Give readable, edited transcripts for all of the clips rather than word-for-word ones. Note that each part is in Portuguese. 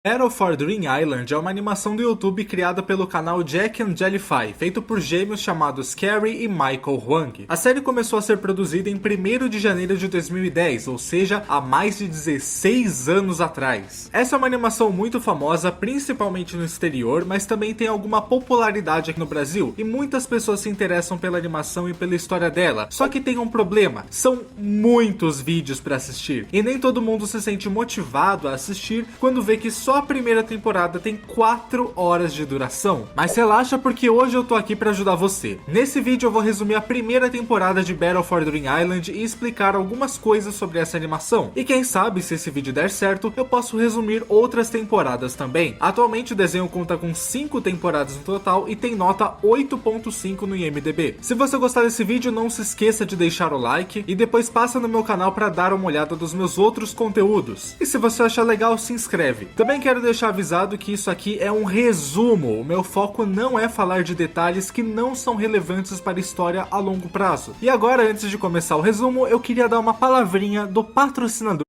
Battle for Dream Island é uma animação do YouTube criada pelo canal Jack and Jellyfy, feito por gêmeos chamados Carrie e Michael Huang. A série começou a ser produzida em 1º de janeiro de 2010, ou seja, há mais de 16 anos atrás. Essa é uma animação muito famosa, principalmente no exterior, mas também tem alguma popularidade aqui no Brasil, e muitas pessoas se interessam pela animação e pela história dela. Só que tem um problema, são muitos vídeos para assistir, e nem todo mundo se sente motivado a assistir quando vê que só a primeira temporada tem 4 horas de duração. Mas relaxa, porque hoje eu tô aqui para ajudar você. Nesse vídeo eu vou resumir a primeira temporada de Battle for Dream Island e explicar algumas coisas sobre essa animação. E quem sabe, se esse vídeo der certo, eu posso resumir outras temporadas também. Atualmente o desenho conta com 5 temporadas no total e tem nota 8.5 no IMDb. Se você gostar desse vídeo, não se esqueça de deixar o like e depois passa no meu canal para dar uma olhada dos meus outros conteúdos. E se você achar legal, se inscreve. Também quero deixar avisado que isso aqui é um resumo. O meu foco não é falar de detalhes que não são relevantes para a história a longo prazo. E agora, antes de começar o resumo, eu queria dar uma palavrinha do patrocinador.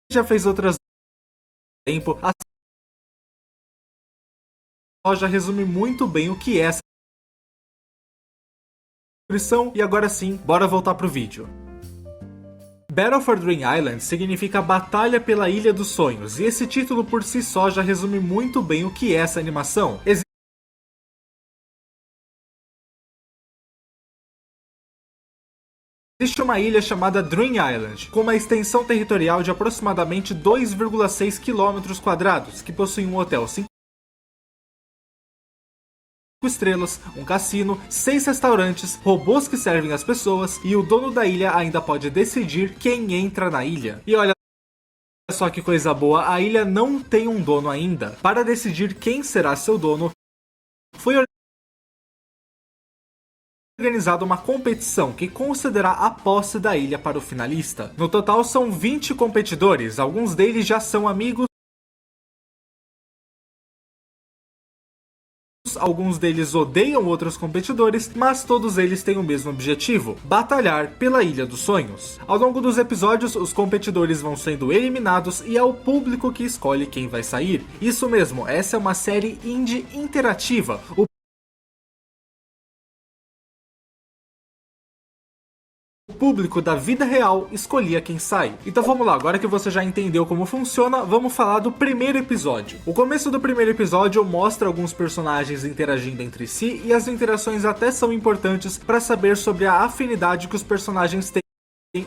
Já fez outras tempo. A loja resume muito bem o que é essa descrição. E agora sim, bora voltar pro vídeo. Battle for Dream Island significa Batalha pela Ilha dos Sonhos, e esse título por si só já resume muito bem o que é essa animação. Existe uma ilha chamada Dream Island, com uma extensão territorial de aproximadamente 2,6 km², que possui um hotel 5 estrelas, um cassino, 6 restaurantes, robôs que servem as pessoas, e o dono da ilha ainda pode decidir quem entra na ilha. E olha só que coisa boa, a ilha não tem um dono ainda. Para decidir quem será seu dono, foi organizada uma competição que concederá a posse da ilha para o finalista. No total são 20 competidores, alguns deles já são amigos, alguns deles odeiam outros competidores, mas todos eles têm o mesmo objetivo: batalhar pela Ilha dos Sonhos. Ao longo dos episódios, os competidores vão sendo eliminados e é o público que escolhe quem vai sair. Isso mesmo, essa é uma série indie interativa. O público da vida real escolhia quem sai. Então vamos lá, agora que você já entendeu como funciona, vamos falar do primeiro episódio. O começo do primeiro episódio mostra alguns personagens interagindo entre si, e as interações até são importantes para saber sobre a afinidade que os personagens têm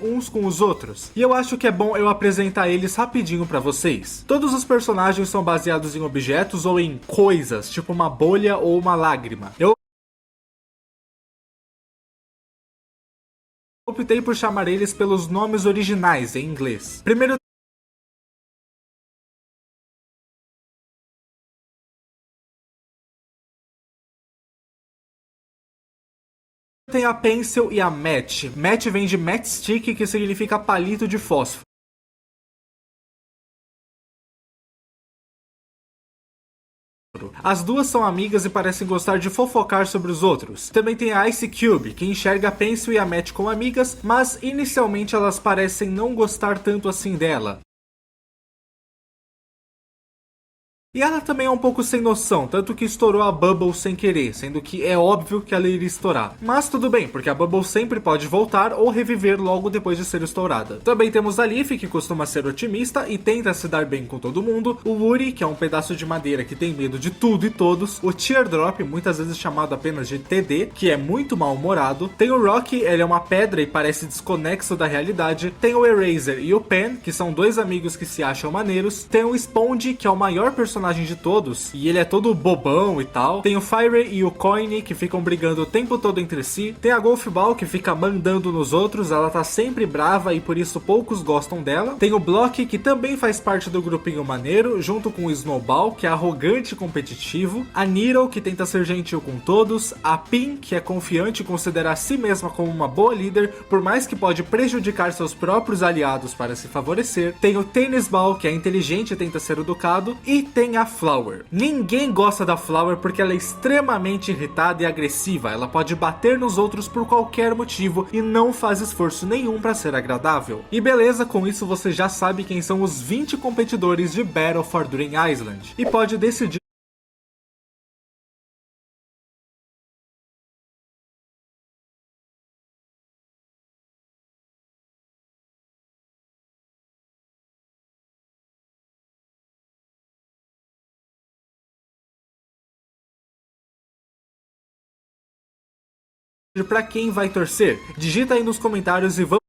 uns com os outros, e eu acho que é bom eu apresentar eles rapidinho pra vocês. Todos os personagens são baseados em objetos ou em coisas, tipo uma bolha ou uma lágrima. Eu optei por chamar eles pelos nomes originais em inglês. Primeiro tem a Pencil e a Match. Match vem de Matchstick, que significa palito de fósforo. As duas são amigas e parecem gostar de fofocar sobre os outros. Também tem a Ice Cube, que enxerga a Pencil e a Match como amigas, mas inicialmente elas parecem não gostar tanto assim dela. E ela também é um pouco sem noção, tanto que estourou a Bubble sem querer, sendo que é óbvio que ela iria estourar. Mas tudo bem, porque a Bubble sempre pode voltar ou reviver logo depois de ser estourada. Também temos a Leaf, que costuma ser otimista e tenta se dar bem com todo mundo. O Woody, que é um pedaço de madeira que tem medo de tudo e todos. O Teardrop, muitas vezes chamado apenas de TD, que é muito mal-humorado. Tem o Rocky, ele é uma pedra e parece desconexo da realidade. Tem o Eraser e o Pen, que são dois amigos que se acham maneiros. Tem o Sponge, que é o maior personagem de todos, e ele é todo bobão e tal. Tem o Fire e o Coin, que ficam brigando o tempo todo entre si. Tem a Golf Ball, que fica mandando nos outros, ela tá sempre brava e por isso poucos gostam dela. Tem o Block, que também faz parte do grupinho maneiro, junto com o Snowball, que é arrogante e competitivo. A Needle, que tenta ser gentil com todos. A Pin, que é confiante e considera a si mesma como uma boa líder, por mais que pode prejudicar seus próprios aliados para se favorecer. Tem o Tennis Ball, que é inteligente e tenta ser educado. E tem tem a Flower. Ninguém gosta da Flower porque ela é extremamente irritada e agressiva, ela pode bater nos outros por qualquer motivo e não faz esforço nenhum para ser agradável. E beleza, com isso você já sabe quem são os 20 competidores de Battle for Dream Island e pode decidir para quem vai torcer. Digita aí nos comentários e vamos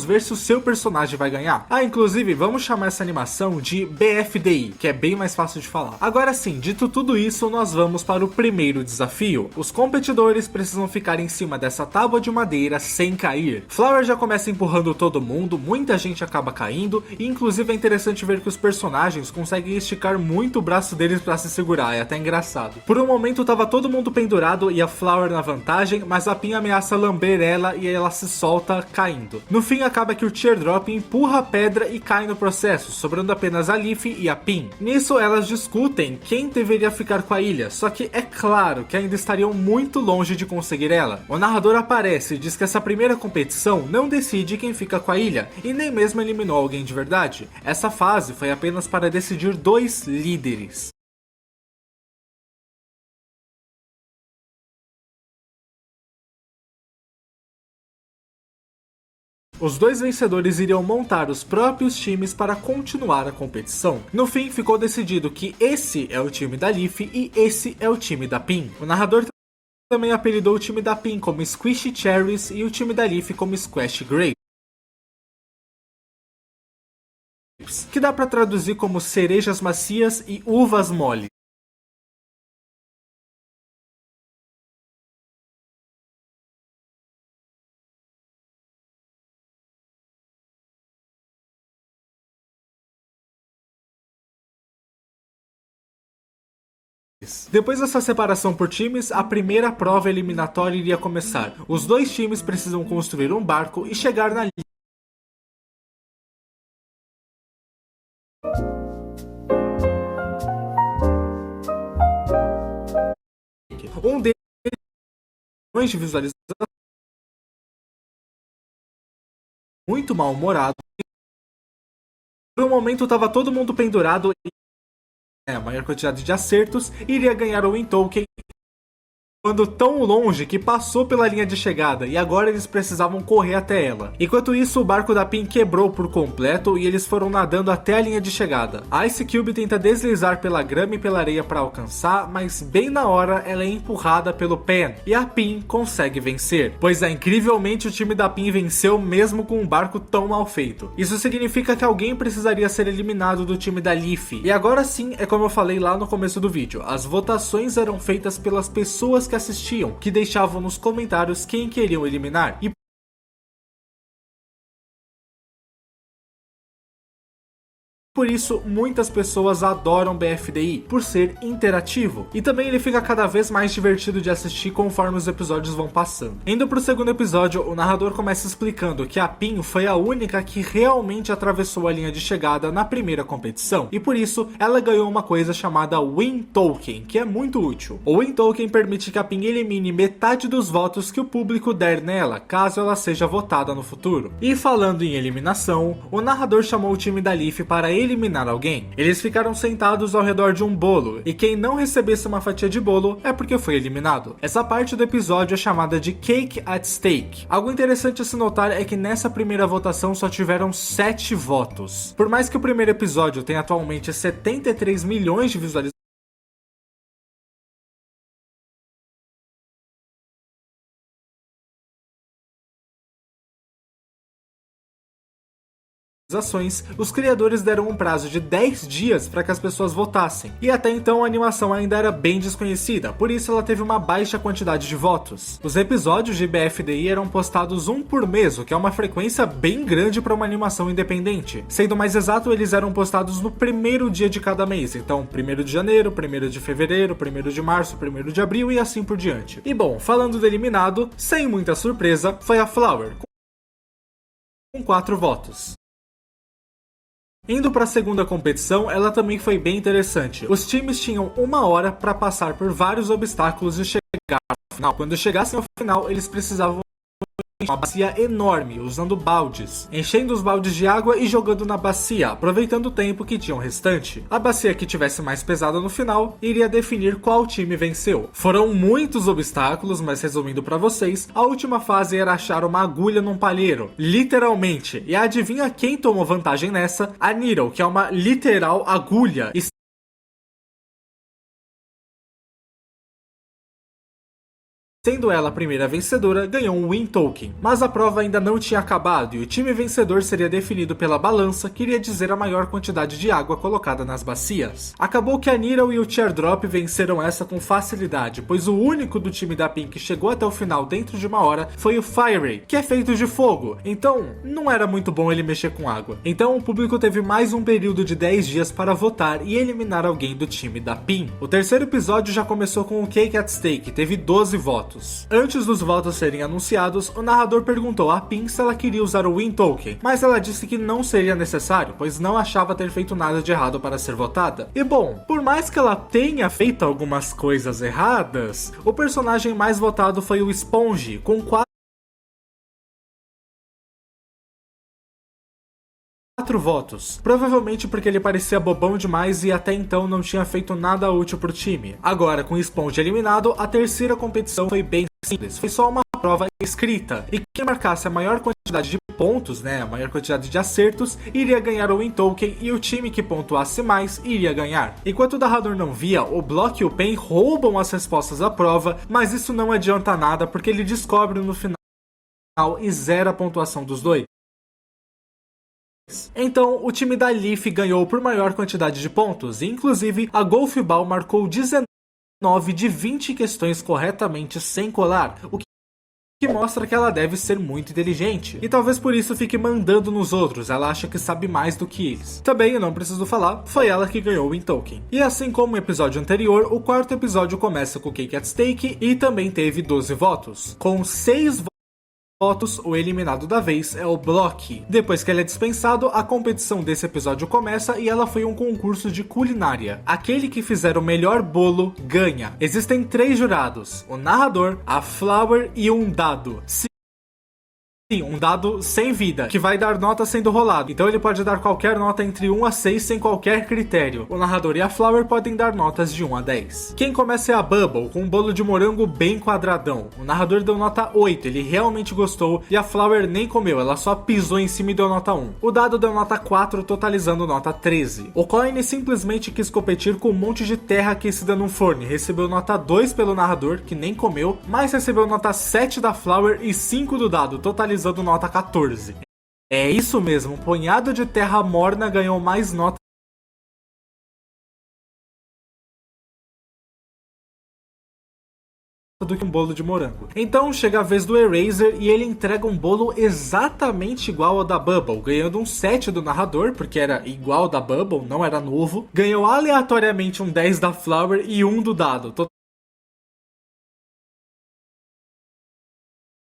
ver se o seu personagem vai ganhar. Ah, inclusive, vamos chamar essa animação de BFDI, que é bem mais fácil de falar. Agora sim, dito tudo isso, nós vamos para o primeiro desafio. Os competidores precisam ficar em cima dessa tábua de madeira sem cair. Flower já começa empurrando todo mundo, muita gente acaba caindo, e inclusive é interessante ver que os personagens conseguem esticar muito o braço deles para se segurar, é até engraçado. Por um momento tava todo mundo pendurado e a Flower na vantagem, mas a Pin ameaça lamber ela e ela se solta caindo. No fim, acaba que o Teardrop empurra a pedra e cai no processo, sobrando apenas a Leaf e a Pin. Nisso, elas discutem quem deveria ficar com a ilha, só que é claro que ainda estariam muito longe de conseguir ela. O narrador aparece e diz que essa primeira competição não decide quem fica com a ilha, e nem mesmo eliminou alguém de verdade. Essa fase foi apenas para decidir 2 líderes. Os 2 vencedores iriam montar os próprios times para continuar a competição. No fim, ficou decidido que esse é o time da Leaf e esse é o time da Pin. O narrador também apelidou o time da Pin como Squishy Cherries e o time da Leaf como Squash Grapes, que dá para traduzir como cerejas macias e uvas mole. Depois dessa separação por times, a primeira prova eliminatória iria começar. Os 2 times precisam construir um barco e chegar na ilha. Um deles de visualização muito mal-humorado. Por um momento estava todo mundo pendurado e a maior quantidade de acertos iria ganhar o Win Token, voando tão longe que passou pela linha de chegada e agora eles precisavam correr até ela. Enquanto isso, o barco da Pin quebrou por completo e eles foram nadando até a linha de chegada. A Ice Cube tenta deslizar pela grama e pela areia para alcançar, mas bem na hora ela é empurrada pelo Pen e a Pin consegue vencer. Pois incrivelmente o time da Pin venceu mesmo com um barco tão mal feito. Isso significa que alguém precisaria ser eliminado do time da Leaf. E agora sim, é como eu falei lá no começo do vídeo, as votações eram feitas pelas pessoas que assistiam, que deixavam nos comentários quem queriam eliminar. E por isso, muitas pessoas adoram BFDI, por ser interativo. E também ele fica cada vez mais divertido de assistir conforme os episódios vão passando. Indo pro segundo episódio, o narrador começa explicando que a Pin foi a única que realmente atravessou a linha de chegada na primeira competição. E por isso, ela ganhou uma coisa chamada Win Token, que é muito útil. O Win Token permite que a Pin elimine metade dos votos que o público der nela, caso ela seja votada no futuro. E falando em eliminação, o narrador chamou o time da Leaf para eliminar alguém. Eles ficaram sentados ao redor de um bolo, e quem não recebesse uma fatia de bolo é porque foi eliminado. Essa parte do episódio é chamada de Cake at Stake. Algo interessante a se notar é que nessa primeira votação só tiveram 7 votos. Por mais que o primeiro episódio tenha atualmente 73 milhões de visualizações, os criadores deram um prazo de 10 dias para que as pessoas votassem, e até então a animação ainda era bem desconhecida, por isso ela teve uma baixa quantidade de votos. Os episódios de BFDI eram postados um por mês, o que é uma frequência bem grande para uma animação independente. Sendo mais exato, eles eram postados no primeiro dia de cada mês, então 1º de janeiro, 1º de fevereiro, 1º de março, 1º de abril e assim por diante. E bom, falando do eliminado, sem muita surpresa, foi a Flower, com 4 votos. Indo para a segunda competição, ela também foi bem interessante. Os times tinham 1 hora para passar por vários obstáculos e chegar ao final. Quando chegassem ao final, eles precisavam uma bacia enorme, usando baldes, enchendo os baldes de água e jogando na bacia, aproveitando o tempo que tinham restante. A bacia que tivesse mais pesada no final iria definir qual time venceu. Foram muitos obstáculos, mas resumindo pra vocês, a última fase era achar uma agulha num palheiro, literalmente. E adivinha quem tomou vantagem nessa? A Needle, que é uma literal agulha. Sendo ela a primeira vencedora, ganhou um Win Token. Mas a prova ainda não tinha acabado e o time vencedor seria definido pela balança, que iria dizer a maior quantidade de água colocada nas bacias. Acabou que a Needle e o Teardrop venceram essa com facilidade, pois o único do time da Pink que chegou até o final dentro de 1 hora foi o Fire, que é feito de fogo, então não era muito bom ele mexer com água. Então o público teve mais um período de 10 dias para votar e eliminar alguém do time da Pink. O terceiro episódio já começou com o Cake at Stake, teve 12 votos. Antes dos votos serem anunciados, o narrador perguntou a Pink se ela queria usar o Win Token, mas ela disse que não seria necessário, pois não achava ter feito nada de errado para ser votada. E bom, por mais que ela tenha feito algumas coisas erradas, o personagem mais votado foi o Sponge, com 4 votos, provavelmente porque ele parecia bobão demais e até então não tinha feito nada útil pro time. Agora, com o Sponge eliminado, a terceira competição foi bem simples, foi só uma prova escrita, e quem marcasse a maior quantidade de pontos, a maior quantidade de acertos, iria ganhar o Win Token e o time que pontuasse mais iria ganhar. Enquanto o narrador não via, o Block e o Pen roubam as respostas da prova, mas isso não adianta nada porque ele descobre no final e zera a pontuação dos dois. Então, o time da Leaf ganhou por maior quantidade de pontos, e inclusive a Golf Ball marcou 19 de 20 questões corretamente sem colar, o que mostra que ela deve ser muito inteligente, e talvez por isso fique mandando nos outros, ela acha que sabe mais do que eles. Também, eu não preciso falar, foi ela que ganhou o Win Token. E assim como o episódio anterior, o quarto episódio começa com o Cake at Stake e também teve 12 votos. Com 6 votos, o eliminado da vez é o Block. Depois que ele é dispensado, a competição desse episódio começa e ela foi um concurso de culinária. Aquele que fizer o melhor bolo ganha. Existem 3 jurados, o narrador, a Flower e um dado. Sim, um dado sem vida, que vai dar nota sendo rolado. Então ele pode dar qualquer nota entre 1 a 6 sem qualquer critério. O narrador e a Flower podem dar notas de 1 a 10. Quem começa é a Bubble, com um bolo de morango bem quadradão. O narrador deu nota 8, ele realmente gostou, e a Flower nem comeu, ela só pisou em cima e deu nota 1. O dado deu nota 4, totalizando nota 13. O Coin simplesmente quis competir com um monte de terra aquecida num forno, recebeu nota 2 pelo narrador, que nem comeu, mas recebeu nota 7 da Flower e 5 do dado, totalizando nota 14. É isso mesmo, um punhado de terra morna ganhou mais nota do que um bolo de morango. Então chega a vez do Eraser e ele entrega um bolo exatamente igual ao da Bubble, ganhando um 7 do narrador, porque era igual ao da Bubble, não era novo. Ganhou aleatoriamente um 10 da Flower e 1 do dado.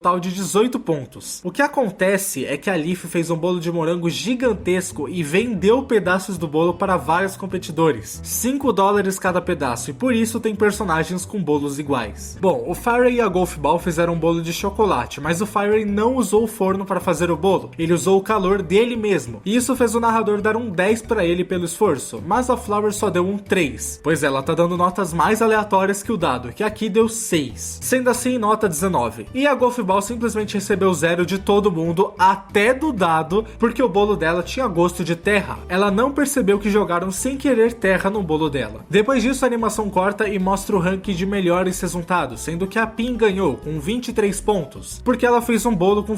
Total de 18 pontos. O que acontece é que a Leaf fez um bolo de morango gigantesco e vendeu pedaços do bolo para vários competidores, $5 cada pedaço, e por isso tem personagens com bolos iguais. Bom, o Fire e a Golf Ball fizeram um bolo de chocolate, mas o Fire não usou o forno para fazer o bolo, ele usou o calor dele mesmo, e isso fez o narrador dar um 10 para ele pelo esforço, mas a Flower só deu um 3, pois ela tá dando notas mais aleatórias que o dado, que aqui deu 6, sendo assim nota 19. E a Golf Ball simplesmente recebeu 0 de todo mundo, até do dado, porque o bolo dela tinha gosto de terra. Ela não percebeu que jogaram sem querer terra no bolo dela. Depois disso, a animação corta e mostra o ranking de melhores resultados, sendo que a Pin ganhou com 23 pontos, porque ela fez um bolo com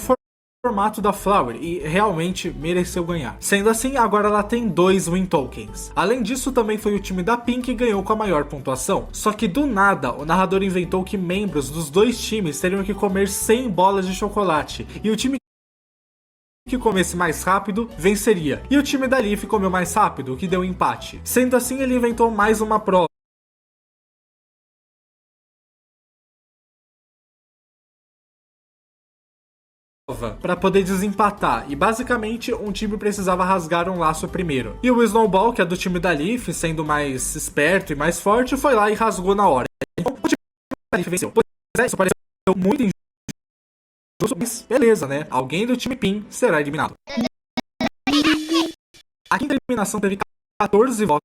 formato da Flower e realmente mereceu ganhar. Sendo assim, agora ela tem 2 Win Tokens. Além disso, também foi o time da Pink que ganhou com a maior pontuação. Só que do nada, o narrador inventou que membros dos 2 times teriam que comer 100 bolas de chocolate, e o time que comesse mais rápido venceria. E o time da Leaf comeu mais rápido, o que deu empate. Sendo assim, ele inventou mais uma prova prova para poder desempatar, e basicamente um time precisava rasgar um laço primeiro. E o Snowball, que é do time da Leaf, sendo mais esperto e mais forte, foi lá e rasgou na hora. Então o time da Leaf venceu. Pois é, isso pareceu muito injusto, mas beleza, né? Alguém do time PIN será eliminado. A quinta eliminação teve 14 votos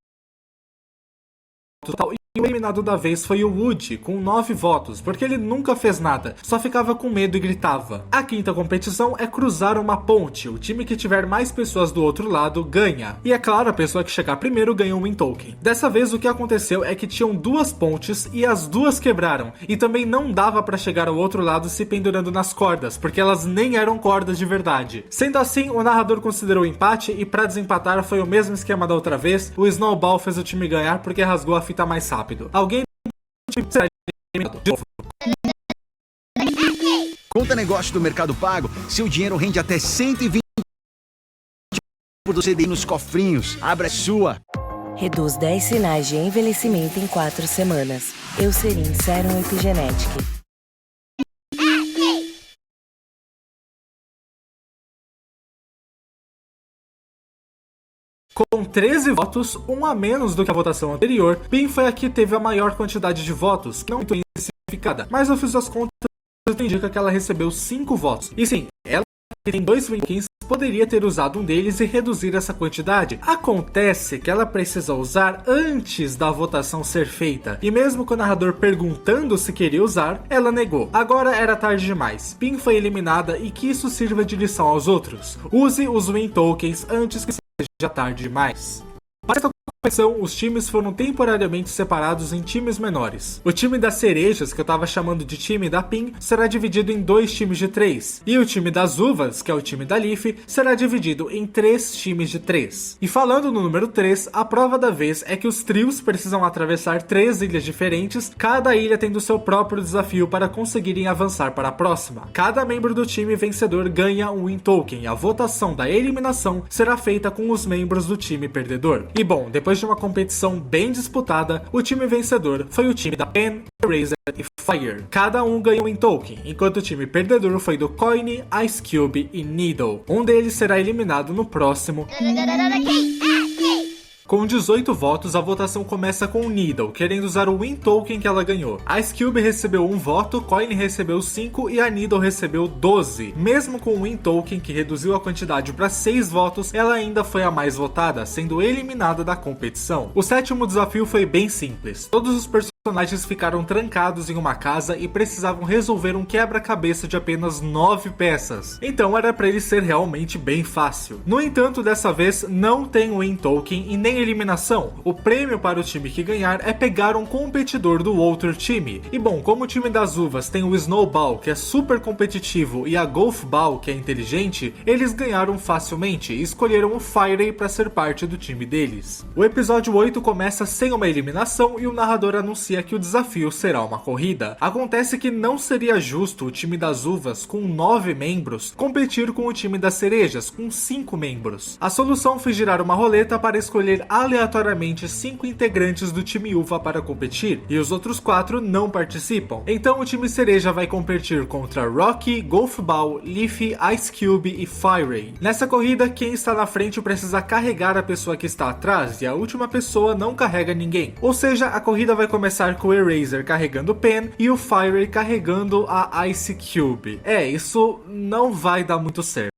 total, e o eliminado da vez foi o Woody, com 9 votos, porque ele nunca fez nada, só ficava com medo e gritava. A quinta competição é cruzar uma ponte, o time que tiver mais pessoas do outro lado ganha. E é claro, a pessoa que chegar primeiro ganha um win token. Dessa vez o que aconteceu é que tinham duas pontes e as duas quebraram, e também não dava pra chegar ao outro lado se pendurando nas cordas, porque elas nem eram cordas de verdade. Sendo assim, o narrador considerou o empate e pra desempatar foi o mesmo esquema da outra vez, o Snowball fez o time ganhar porque rasgou a fita mais rápido. Alguém será eliminado de novo. Conta negócio do Mercado Pago, seu dinheiro rende até 120% do CDI nos cofrinhos. Abra a sua. Reduz 10 sinais de envelhecimento em 4 semanas. Eucerin Serum Epigenetic. Com 13 votos, um a menos do que a votação anterior, PIN foi a que teve a maior quantidade de votos, que não muito especificada, mas eu fiz as contas e indica que ela recebeu 5 votos. E sim, ela que tem 2 win-tokens poderia ter usado um deles e reduzir essa quantidade. Acontece que ela precisa usar antes da votação ser feita, e mesmo com o narrador perguntando se queria usar, ela negou. Agora era tarde demais. PIN foi eliminada e que isso sirva de lição aos outros. Use os win tokens antes que seja tarde demais. Para esta competição, os times foram temporariamente separados em times menores. O time das cerejas, que eu tava chamando de time da PIN, será dividido em 2 times de 3. E o time das uvas, que é o time da Leaf, será dividido em 3 times de 3. E falando no número 3, a prova da vez é que os trios precisam atravessar 3 ilhas diferentes, cada ilha tendo seu próprio desafio para conseguirem avançar para a próxima. Cada membro do time vencedor ganha um win token, e a votação da eliminação será feita com os membros do time perdedor. E bom, depois de uma competição bem disputada, o time vencedor foi o time da Pen, Eraser e Fire. Cada um ganhou um token, enquanto o time perdedor foi do Coin, Ice Cube e Needle. Um deles será eliminado no próximo. Com 18 votos, a votação começa com o Needle, querendo usar o win token que ela ganhou. Ice Cube recebeu 1 voto, Coin recebeu 5 e a Needle recebeu 12. Mesmo com o win token que reduziu a quantidade para 6 votos, ela ainda foi a mais votada, sendo eliminada da competição. O sétimo desafio foi bem simples. Todos os personagens ficaram trancados em uma casa e precisavam resolver um quebra-cabeça de apenas 9 peças. Então era para ele ser realmente bem fácil. No entanto, dessa vez não tem win token e nem eliminação. O prêmio para o time que ganhar é pegar um competidor do outro time. E bom, como o time das uvas tem o Snowball, que é super competitivo, e a Golf Ball, que é inteligente, eles ganharam facilmente e escolheram o Fire para ser parte do time deles. O episódio 8 começa sem uma eliminação e o narrador anuncia que o desafio será uma corrida. Acontece que não seria justo o time das uvas, com 9 membros, competir com o time das cerejas, com 5 membros. A solução foi girar uma roleta para escolher aleatoriamente 5 integrantes do time uva para competir, e os outros 4 não participam. Então o time cereja vai competir contra Rocky, Golf Ball, Leaf, Ice Cube e Fire. Nessa corrida, quem está na frente precisa carregar a pessoa que está atrás, e a última pessoa não carrega ninguém. Ou seja, a corrida vai começar com o Eraser carregando o Pen e o Fire carregando a Ice Cube. Isso não vai dar muito certo.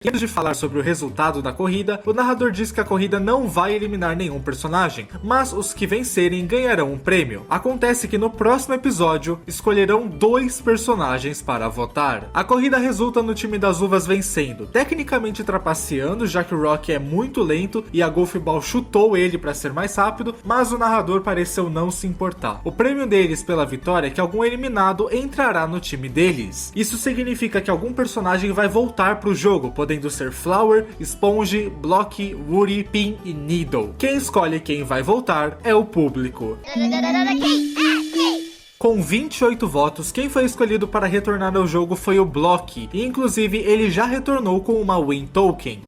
Antes de falar sobre o resultado da corrida, o narrador diz que a corrida não vai eliminar nenhum personagem, mas os que vencerem ganharão um prêmio. Acontece que no próximo episódio, escolherão 2 personagens para votar. A corrida resulta no time das uvas vencendo, tecnicamente trapaceando, já que o Rocky é muito lento e a Golf Ball chutou ele para ser mais rápido, mas o narrador pareceu não se importar. O prêmio deles pela vitória é que algum eliminado entrará no time deles. Isso significa que algum personagem vai voltar para o jogo, podendo ser Flower, Sponge, Block, Woody, Pin e Needle. Quem escolhe quem vai voltar é o público. Com 28 votos, quem foi escolhido para retornar ao jogo foi o Block, e inclusive ele já retornou com uma win token.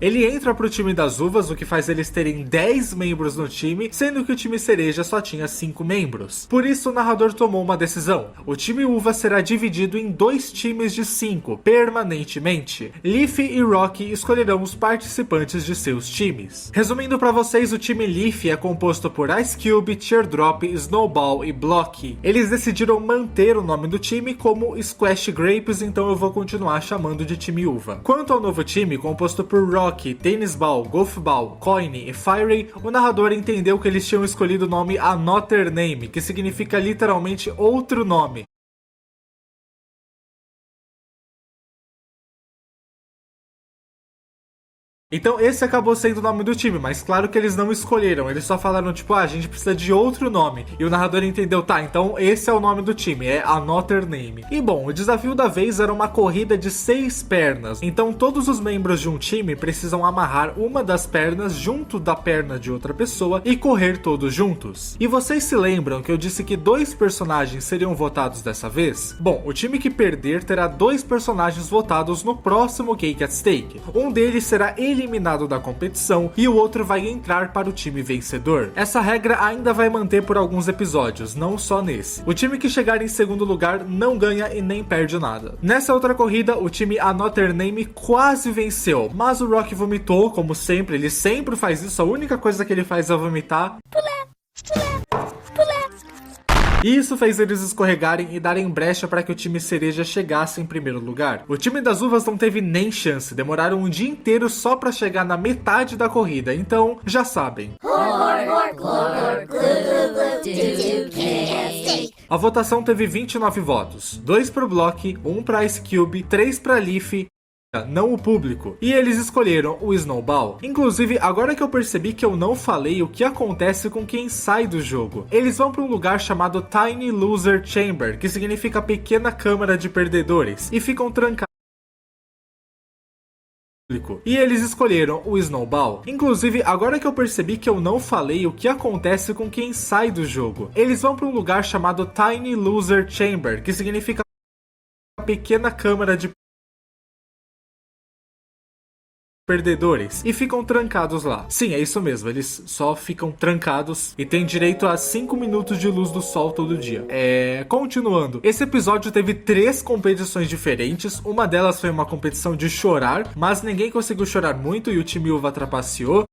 Ele entra pro time das uvas, o que faz eles terem 10 membros no time, sendo que o time cereja só tinha 5 membros. Por isso, o narrador tomou uma decisão. O time uva será dividido em 2 times de 5, permanentemente. Leaf e Rocky escolherão os participantes de seus times. Resumindo pra vocês, o time Leaf é composto por Ice Cube, Teardrop, Snowball e Block. Eles decidiram manter o nome do time como Squash Grapes, então eu vou continuar chamando de time uva. Quanto ao novo time, composto por Rocky, Tennis Ball, Golf Ball, Coin e Fire, o narrador entendeu que eles tinham escolhido o nome Another Name, que significa literalmente outro nome. Então esse acabou sendo o nome do time, mas claro que eles não escolheram, eles só falaram tipo, a gente precisa de outro nome. E o narrador entendeu, tá, então esse é o nome do time, é Another Name. E bom, o desafio da vez era uma corrida de 6 pernas, então todos os membros de um time precisam amarrar uma das pernas junto da perna de outra pessoa e correr todos juntos. E vocês se lembram que eu disse que 2 personagens seriam votados dessa vez? Bom, o time que perder terá 2 personagens votados no próximo Cake at Stake. Um deles será eliminado da competição e o outro vai entrar para o time vencedor. Essa regra ainda vai manter por alguns episódios, não só nesse. O time que chegar em segundo lugar não ganha e nem perde nada. Nessa outra corrida, o time Another Name quase venceu, mas o Rocky vomitou, como sempre, ele sempre faz isso, a única coisa que ele faz é vomitar. E isso fez eles escorregarem e darem brecha para que o time cereja chegasse em primeiro lugar. O time das uvas não teve nem chance, demoraram um dia inteiro só para chegar na metade da corrida, então já sabem. A votação teve 29 votos, 2 pro Block, 1 pra Ice Cube, 3 pra Leaf, não o público, e eles escolheram o Snowball. Inclusive, agora que eu percebi que eu não falei o que acontece com quem sai do jogo. Eles vão para um lugar chamado Tiny Loser Chamber, que significa pequena câmara de perdedores, e ficam trancados. E eles escolheram o Snowball. Inclusive, agora que eu percebi que eu não falei o que acontece com quem sai do jogo. Eles vão para um lugar chamado Tiny Loser Chamber, que significa pequena câmara de perdedores, e ficam trancados lá. Sim, é isso mesmo, eles só ficam trancados e têm direito a 5 minutos de luz do sol todo dia. Continuando, esse episódio teve 3 competições diferentes, uma delas foi uma competição de chorar, mas ninguém conseguiu chorar muito e o time uva trapaceou.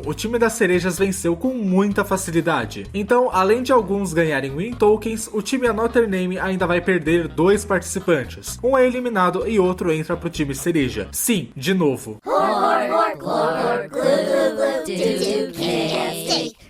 O time das cerejas venceu com muita facilidade. Então, além de alguns ganharem win tokens, o time Another Name ainda vai perder 2 participantes. Um é eliminado e outro entra pro time cereja. Sim, de novo.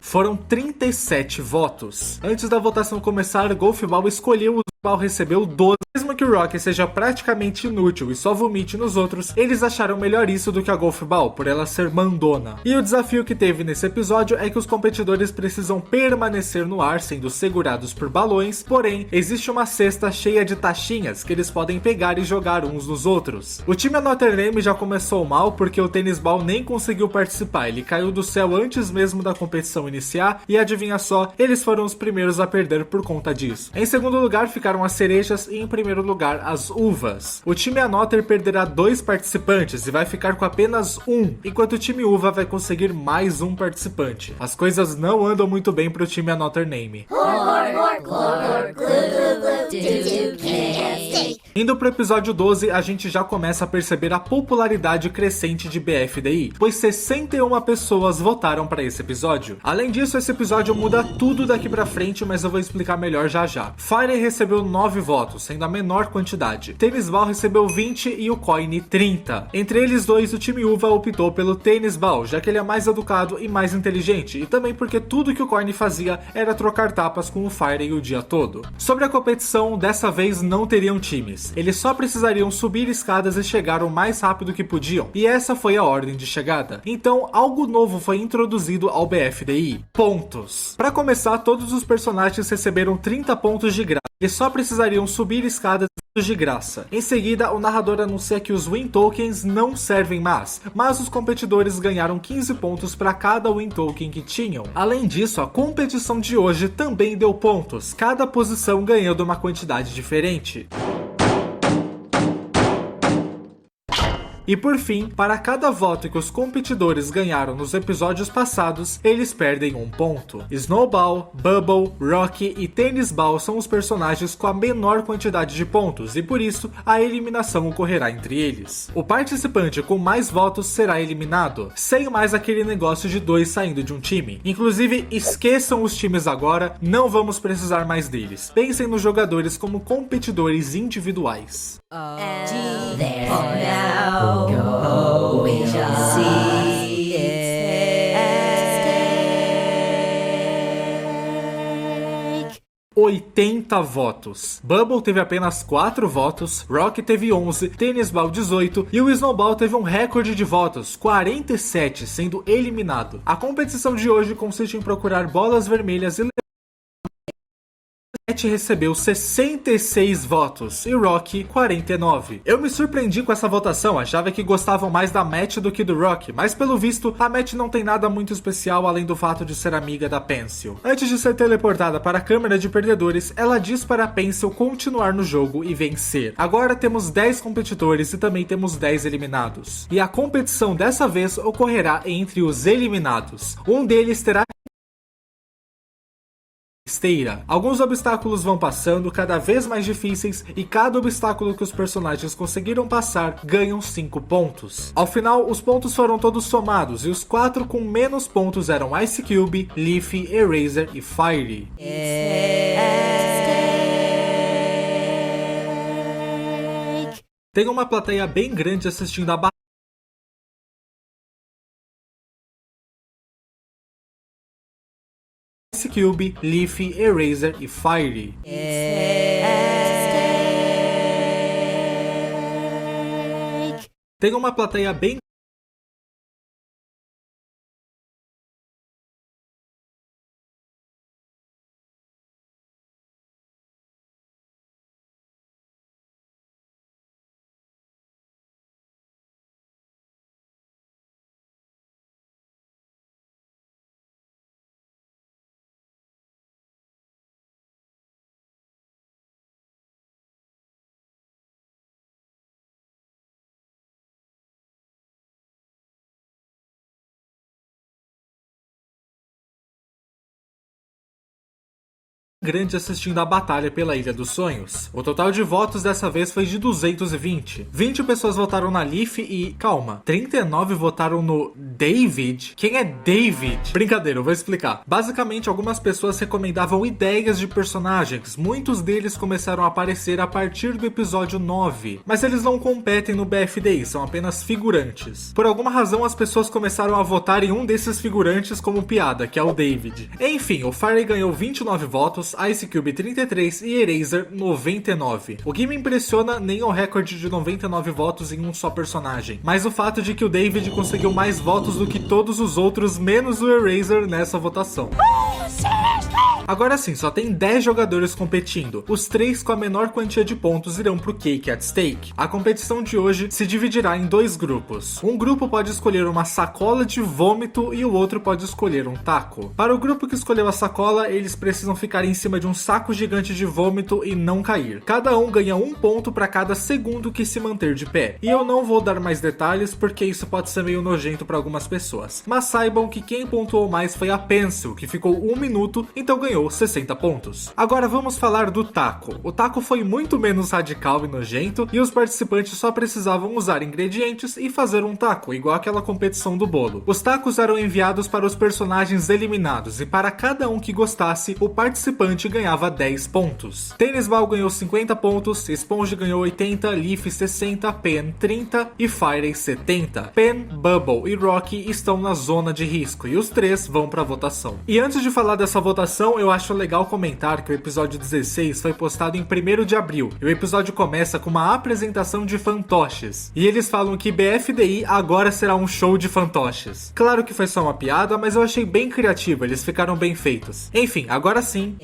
Foram 37 votos. Antes da votação começar, Golf Ball escolheu o Ball recebeu 12. Mesmo que o Rocky seja praticamente inútil e só vomite nos outros, eles acharam melhor isso do que a Golf Ball, por ela ser mandona. E o desafio que teve nesse episódio é que os competidores precisam permanecer no ar, sendo segurados por balões, porém, existe uma cesta cheia de taxinhas que eles podem pegar e jogar uns nos outros. O time Another Name já começou mal porque o Tennis Ball nem conseguiu participar, ele caiu do céu antes mesmo da competição iniciar e adivinha só, eles foram os primeiros a perder por conta disso. Em segundo lugar ficaram as cerejas e em primeiro lugar as uvas. O time Another perderá 2 participantes e vai ficar com apenas 1, enquanto o time uva vai conseguir mais um participante. As coisas não andam muito bem pro time Another Name. Indo pro episódio 12, a gente já começa a perceber a popularidade crescente de BFDI, pois 61 pessoas votaram para esse episódio. Além disso, esse episódio muda tudo daqui pra frente, mas eu vou explicar melhor já já. Fire recebeu 9 votos, sendo a menor quantidade. Tennis Ball recebeu 20 e o Coin 30. Entre eles dois, o time uva optou pelo Tennis Ball, já que ele é mais educado e mais inteligente, e também porque tudo que o Coin fazia era trocar tapas com o Fire o dia todo. Sobre a competição, dessa vez não teriam times. Eles só precisariam subir escadas e chegar o mais rápido que podiam, e essa foi a ordem de chegada. Então, algo novo foi introduzido ao BFDI. Pontos. Para começar, todos os personagens receberam 30 pontos de graça. Eles só precisariam subir escadas de graça. Em seguida, o narrador anuncia que os win tokens não servem mais, mas os competidores ganharam 15 pontos para cada win token que tinham. Além disso, a competição de hoje também deu pontos, cada posição ganhando uma quantidade diferente. E por fim, para cada voto que os competidores ganharam nos episódios passados, eles perdem um ponto. Snowball, Bubble, Rocky e Tennis Ball são os personagens com a menor quantidade de pontos e por isso a eliminação ocorrerá entre eles. O participante com mais votos será eliminado, sem mais aquele negócio de dois saindo de um time. Inclusive, esqueçam os times agora, não vamos precisar mais deles. Pensem nos jogadores como competidores individuais. We shall see it. 80 votos. Bubble teve apenas 4 votos, Rocky teve 11, Tennis Ball 18 e o Snowball teve um recorde de votos, 47, sendo eliminado. A competição de hoje consiste em procurar bolas vermelhas e Matt recebeu 66 votos e Rocky 49. Eu me surpreendi com essa votação, achava que gostavam mais da Matt do que do Rocky, mas pelo visto a Matt não tem nada muito especial além do fato de ser amiga da Pencil. Antes de ser teleportada para a câmara de perdedores, ela diz para a Pencil continuar no jogo e vencer. Agora temos 10 competidores e também temos 10 eliminados. E a competição dessa vez ocorrerá entre os eliminados. Um deles terá esteira. Alguns obstáculos vão passando cada vez mais difíceis e cada obstáculo que os personagens conseguiram passar ganham 5 pontos. Ao final, os pontos foram todos somados e os 4 com menos pontos eram Ice Cube, Leaf, Eraser e Fire. Tem uma plateia bem grande assistindo a batalha. Ice Cube, Leaf, Eraser e Fire. Tem uma plateia bem grande assistindo a batalha pela Ilha dos Sonhos. O total de votos dessa vez foi de 220. 20 pessoas votaram na Leaf e, calma, 39 votaram no David? Quem é David? Brincadeira, eu vou explicar. Basicamente, algumas pessoas recomendavam ideias de personagens. Muitos deles começaram a aparecer a partir do episódio 9. Mas eles não competem no BFDI, são apenas figurantes. Por alguma razão, as pessoas começaram a votar em um desses figurantes como piada, que é o David. Enfim, o Fire ganhou 29 votos, Ice Cube 33 e Eraser 99. O que me impressiona nem é o recorde de 99 votos em um só personagem, mas o fato de que o David conseguiu mais votos do que todos os outros, menos o Eraser nessa votação. Agora sim, só tem 10 jogadores competindo. Os 3 com a menor quantia de pontos irão pro Cake at Stake. A competição de hoje se dividirá em 2 grupos. Um grupo pode escolher uma sacola de vômito e o outro pode escolher um taco. Para o grupo que escolheu a sacola, eles precisam ficar em cima de um saco gigante de vômito e não cair. Cada um ganha 1 ponto para cada segundo que se manter de pé. E eu não vou dar mais detalhes porque isso pode ser meio nojento para algumas pessoas. Mas saibam que quem pontuou mais foi a Pencil, que ficou 1 minuto, então ganhou 60 pontos. Agora vamos falar do taco. O taco foi muito menos radical e nojento e os participantes só precisavam usar ingredientes e fazer um taco, igual aquela competição do bolo. Os tacos eram enviados para os personagens eliminados e para cada um que gostasse, o participante ganhava 10 pontos. Tennis Ball ganhou 50 pontos, Sponge ganhou 80, Leaf 60, Pen 30 e Fire 70. Pen, Bubble e Rocky estão na zona de risco e os 3 vão para a votação. E antes de falar dessa votação, eu acho legal comentar que o episódio 16 foi postado em 1º de abril e o episódio começa com uma apresentação de fantoches. E eles falam que BFDI agora será um show de fantoches. Claro que foi só uma piada, mas eu achei bem criativo, eles ficaram bem feitos. Enfim, agora sim.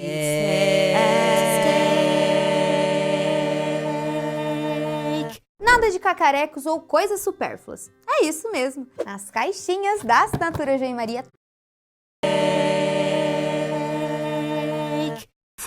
Nada de cacarecos ou coisas supérfluas. É isso mesmo, nas caixinhas da assinatura João e Maria.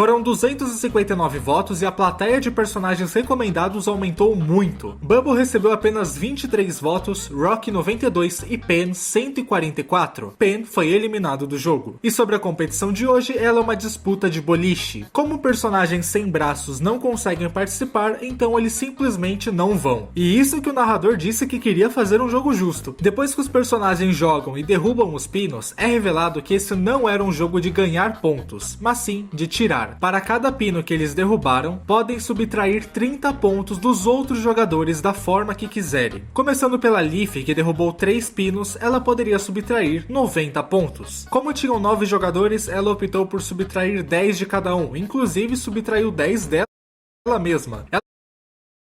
Foram 259 votos e a plateia de personagens recomendados aumentou muito. Bubble recebeu apenas 23 votos, Rocky 92 e Pen 144. Pen foi eliminado do jogo. E sobre a competição de hoje, ela é uma disputa de boliche. Como personagens sem braços não conseguem participar, então eles simplesmente não vão. E isso que o narrador disse que queria fazer um jogo justo. Depois que os personagens jogam e derrubam os pinos, é revelado que esse não era um jogo de ganhar pontos, mas sim de tirar. Para cada pino que eles derrubaram, podem subtrair 30 pontos dos outros jogadores da forma que quiserem. Começando pela Leaf, que derrubou 3 pinos, ela poderia subtrair 90 pontos. Como tinham 9 jogadores, ela optou por subtrair 10 de cada um, inclusive subtraiu 10 dela mesma.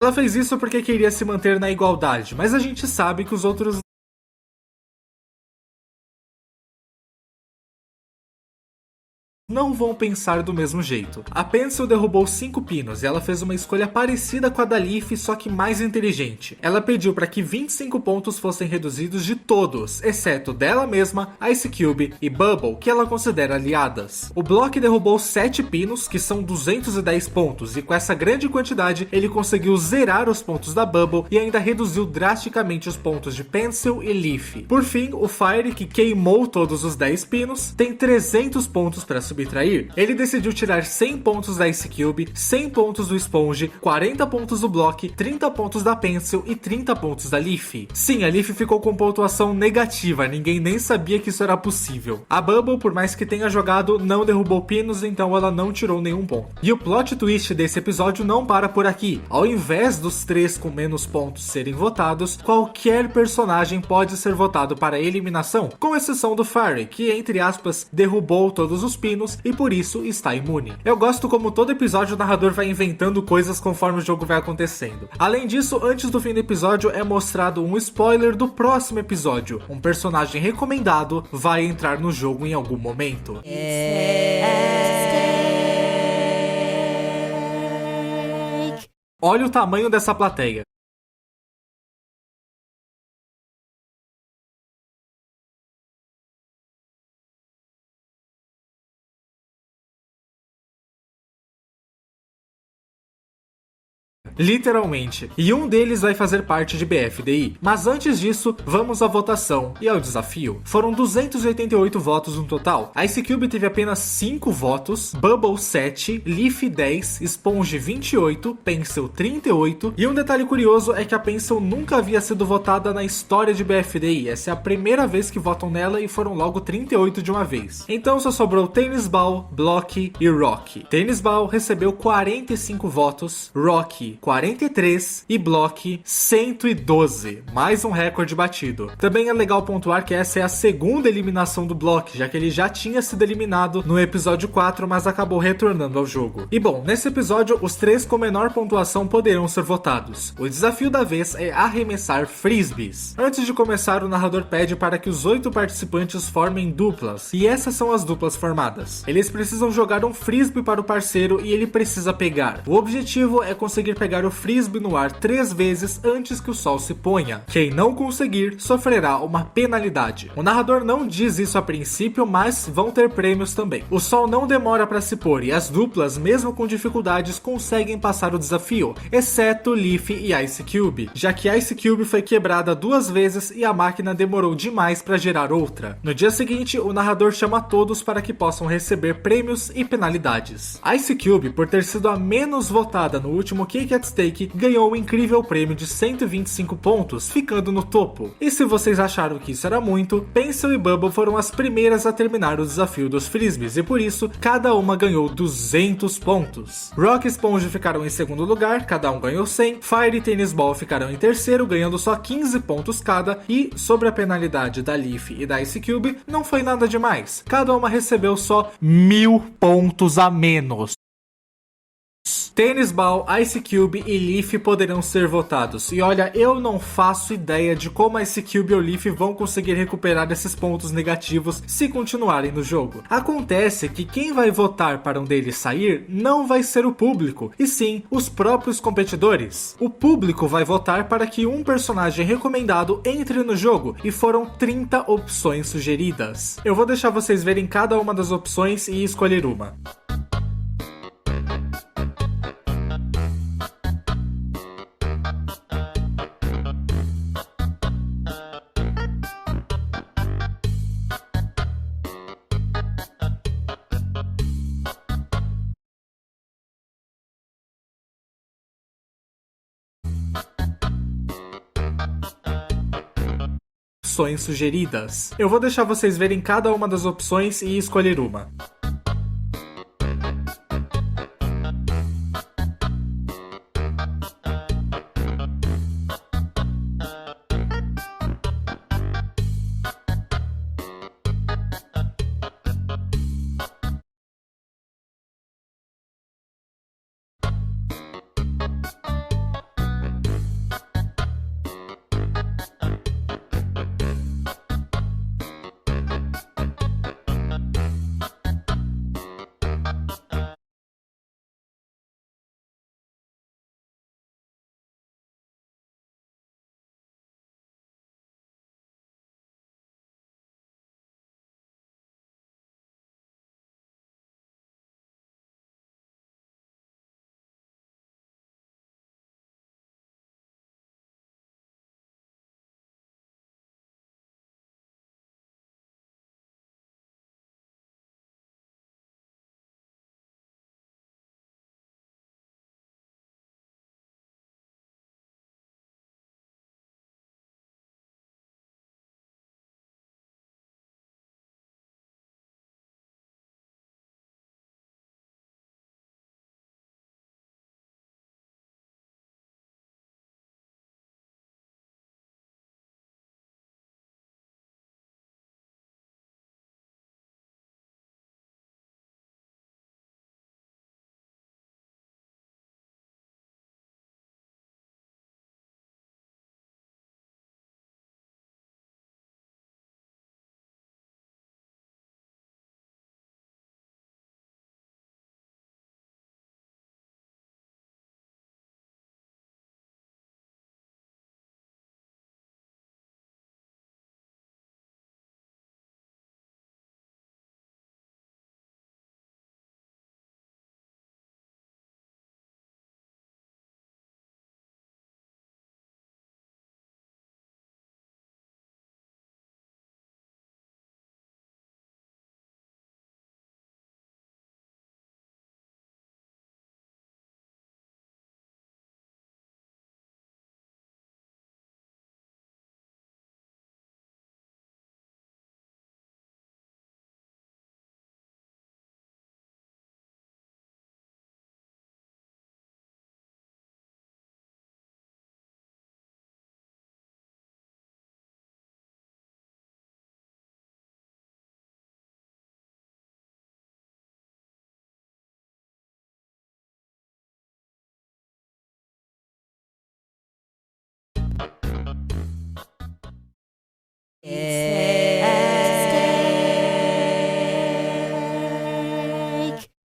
Ela fez isso porque queria se manter na igualdade, mas a gente sabe que os outros não vão pensar do mesmo jeito. A Pencil derrubou 5 pinos e ela fez uma escolha parecida com a da Leaf, só que mais inteligente. Ela pediu para que 25 pontos fossem reduzidos de todos, exceto dela mesma, Ice Cube e Bubble, que ela considera aliadas. O Block derrubou 7 pinos, que são 210 pontos, e com essa grande quantidade, ele conseguiu zerar os pontos da Bubble e ainda reduziu drasticamente os pontos de Pencil e Leaf. Por fim, o Fire, que queimou todos os 10 pinos, tem 300 pontos para subtrair. Ele decidiu tirar 100 pontos da Ice Cube, 100 pontos do Sponge, 40 pontos do Block, 30 pontos da Pencil e 30 pontos da Leaf. Sim, a Leaf ficou com pontuação negativa, ninguém nem sabia que isso era possível. A Bubble, por mais que tenha jogado, não derrubou pinos, então ela não tirou nenhum ponto. E o plot twist desse episódio não para por aqui. Ao invés dos 3 com menos pontos serem votados, qualquer personagem pode ser votado para eliminação, com exceção do Fire, que, entre aspas, derrubou todos os pinos e por isso está imune. Eu gosto como todo episódio o narrador vai inventando coisas conforme o jogo vai acontecendo. Além disso, antes do fim do episódio é mostrado um spoiler do próximo episódio. Um personagem recomendado vai entrar no jogo em algum momento. Olha o tamanho dessa plateia. Literalmente. E um deles vai fazer parte de BFDI. Mas antes disso, vamos à votação e ao desafio. Foram 288 votos no total. Ice Cube teve apenas 5 votos, Bubble 7, Leaf 10, Sponge 28, Pencil 38. E um detalhe curioso é que a Pencil nunca havia sido votada na história de BFDI. Essa é a primeira vez que votam nela e foram logo 38 de uma vez. Então só sobrou Tennis Ball, Block e Rocky. Tennis Ball recebeu 45 votos, Rocky 43 e Block 112, mais um recorde batido. Também é legal pontuar que essa é a segunda eliminação do Block, já que ele já tinha sido eliminado no episódio 4, mas acabou retornando ao jogo. E bom, nesse episódio, os 3 com menor pontuação poderão ser votados. O desafio da vez é arremessar frisbees. Antes de começar, o narrador pede para que os 8 participantes formem duplas, e essas são as duplas formadas. Eles precisam jogar um frisbee para o parceiro e ele precisa pegar. O objetivo é conseguir pegar o frisbee no ar 3 vezes antes que o sol se ponha. Quem não conseguir sofrerá uma penalidade. O narrador não diz isso a princípio, mas vão ter prêmios também. O sol não demora para se pôr e as duplas, mesmo com dificuldades, conseguem passar o desafio, exceto Leaf e Ice Cube, já que Ice Cube foi quebrada 2 vezes e a máquina demorou demais para gerar outra. No dia seguinte, o narrador chama todos para que possam receber prêmios e penalidades. Ice Cube, por ter sido a menos votada no último Cake at Stake, ganhou um incrível prêmio de 125 pontos, ficando no topo. E se vocês acharam que isso era muito, Pencil e Bubble foram as primeiras a terminar o desafio dos frisbees, e por isso, cada uma ganhou 200 pontos. Rock e Sponge ficaram em segundo lugar, cada um ganhou 100, Fire e Tennis Ball ficaram em terceiro, ganhando só 15 pontos cada, e sobre a penalidade da Leaf e da Ice Cube, não foi nada demais. Cada uma recebeu só 1000 pontos a menos. Tennis Ball, Ice Cube e Leaf poderão ser votados. E olha, eu não faço ideia de como Ice Cube ou Leaf vão conseguir recuperar esses pontos negativos se continuarem no jogo. Acontece que quem vai votar para um deles sair não vai ser o público, e sim os próprios competidores. O público vai votar para que um personagem recomendado entre no jogo, e foram 30 opções sugeridas. Eu vou deixar vocês verem cada uma das opções e escolher uma. opções sugeridas. Eu vou deixar vocês verem cada uma das opções e escolher uma.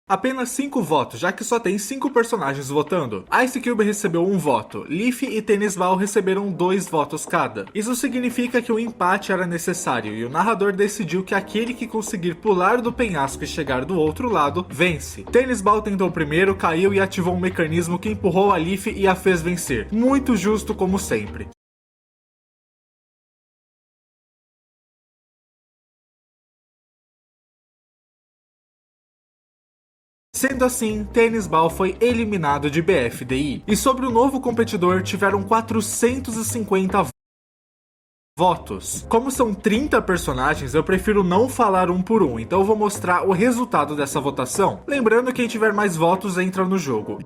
Apenas 5 votos, já que só tem 5 personagens votando. Ice Cube recebeu 1 voto, Leaf e Tennis Ball receberam 2 votos cada. Isso significa que o empate era necessário e o narrador decidiu que aquele que conseguir pular do penhasco e chegar do outro lado, vence. Tennis Ball tentou primeiro, caiu e ativou um mecanismo que empurrou a Leaf e a fez vencer. Muito justo como sempre. Sendo assim, Tennis Ball foi eliminado de BFDI. E sobre o novo competidor, tiveram 450 votos. Como são 30 personagens, eu prefiro não falar um por um, então eu vou mostrar o resultado dessa votação. Lembrando que quem tiver mais votos entra no jogo.